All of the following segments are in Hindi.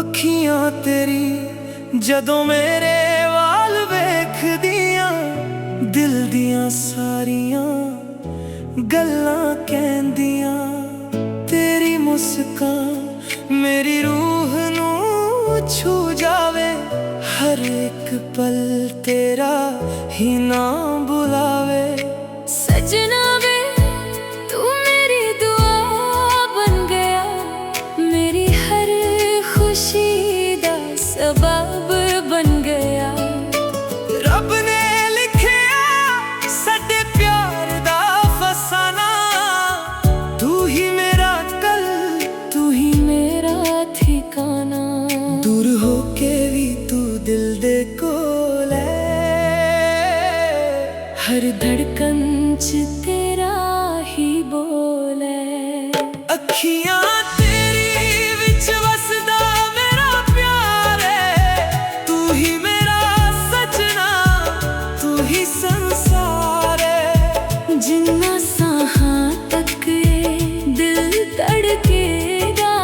ਅੱਖੀਆਂ ਤੇਰੀ ਜਦੋਂ ਮੇਰੇ ਵਾਲ ਵੇਖਦੀਆਂ, ਦਿਲ ਦੀਆਂ ਸਾਰੀਆਂ ਗੱਲਾਂ ਕਹਿੰਦੀਆਂ। ਤੇਰੀ ਮੁਸਕਾਨ ਮੇਰੀ ਰੂਹ ਨੂੰ ਛੂ ਜਾਵੇ, ਹਰ ਇੱਕ ਪਲ ਤੇਰਾ ਹੀ ਨਾਮ ਬੁਲਾਵੇ। सजना वे तू मेरी दुआ बन गया, मेरी हर खुशी दा सबब बन गया। रब ने लिखिया साडे प्यार दा फसाना, तू ही मेरा कल, तू ही मेरा ठिकाना। दूर होके भी तू दिल दे कोल है, हर धड़कन च तेरा ही बोल है। अखियां तेरी विच वसदा मेरा प्यार है, तू ही मेरा सजना, तू ही संसार है। जिन्ना साहां तक ये दिल धड़केगा,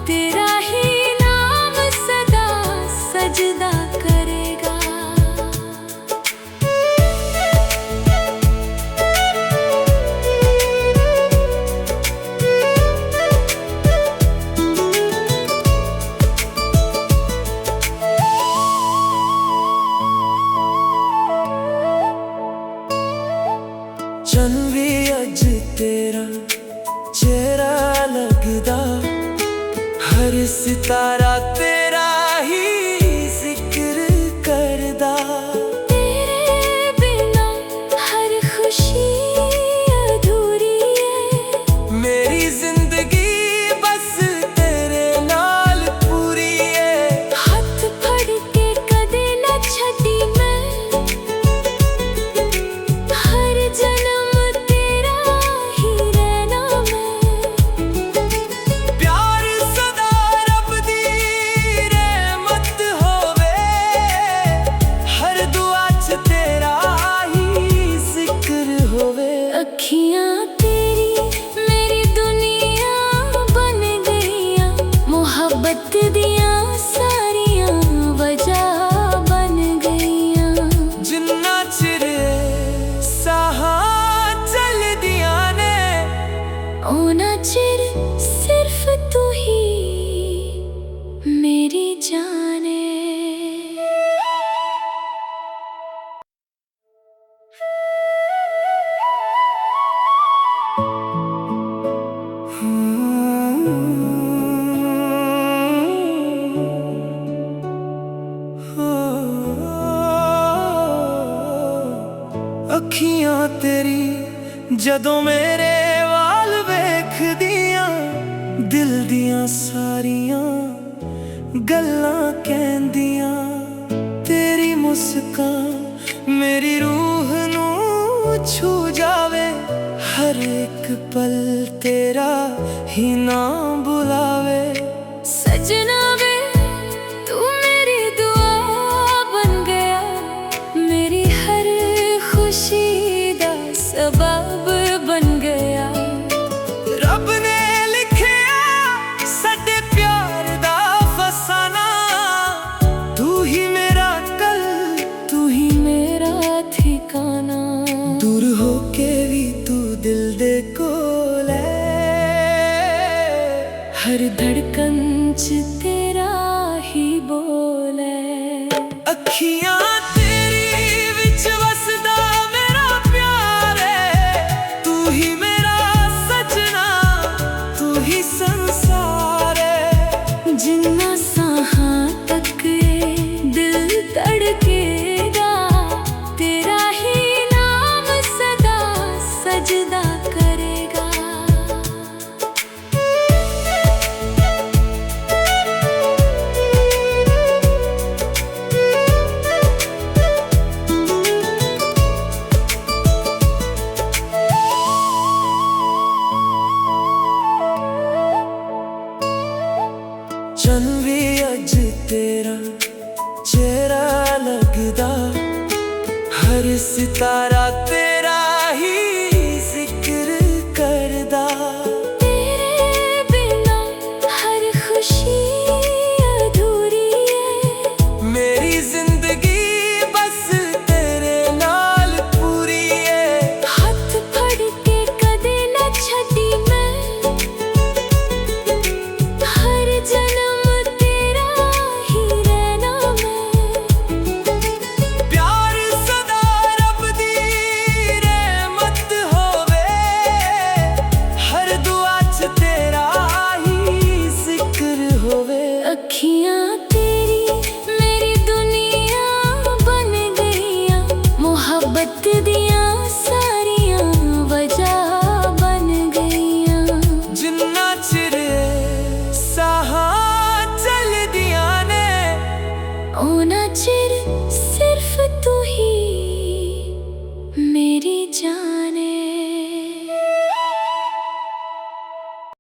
तेरा ही नाम सदा सजदा करेगा। चन भी अज तेरा चेहरा लगदा, हर सितारा तेरा ही जिक्र करदा। तेरे बिना हर खुशी अधूरी है, मेरी जिंदगी बस तेरे नाल पूरी है। हाथ फड़ के कदे न छड्डी मैं, हर जन्म तेरा ही रहना मैं। प्यार सदा रब दी रहमत होवे, हर दुआ च तेरा ही जिक्र होवे। अखियां तेरी मेरी दुनिया बन गईयां, मोहब्बत दियां सारियां वजह बन गईयां। जिन्ना चिर साहां चलदियां ने, ओना चिर सिर्फ तू ही मेरी जान है। ਅੱਖੀਆਂ ਤੇਰੀ ਜਦੋਂ ਮੇਰੇ ਵਾਲ ਵੇਖਦੀਆਂ, ਦਿਲ ਦੀਆਂ ਸਾਰੀਆਂ ਗੱਲਾਂ ਕਹਿੰਦੀਆਂ। ਤੇਰੀ ਮੁਸਕਾਨ ਮੇਰੀ ਰੂਹ ਨੂੰ ਛੂ ਜਾਵੇ, ਹਰ ਇੱਕ ਪਲ ਤੇਰਾ ਹੀ ਨਾਮ ਬੁਲਾਵੇ। सजना वे तू मेरी दुआ बन गया, मेरी हर खुशी दा सबब बन गया। रब ने लिखिया साडे प्यार दा फसाना, तू ही मेरा कल, तू ही मेरा ठिकाना। दूर होके भी तू दिल दे कोल है, हर धड़कन च तेरा ही बोल है। अखियां तेरी विच वसदा मेरा प्यार है, तू ही मेरा सजना, तू ही संसार है। जिन्ना साहां तक ये दिल धड़केगा, तेरा ही नाम सदा सजदा करेगा। चन भी अज तेरा चेहरा लगदा, हर सितारा तेरा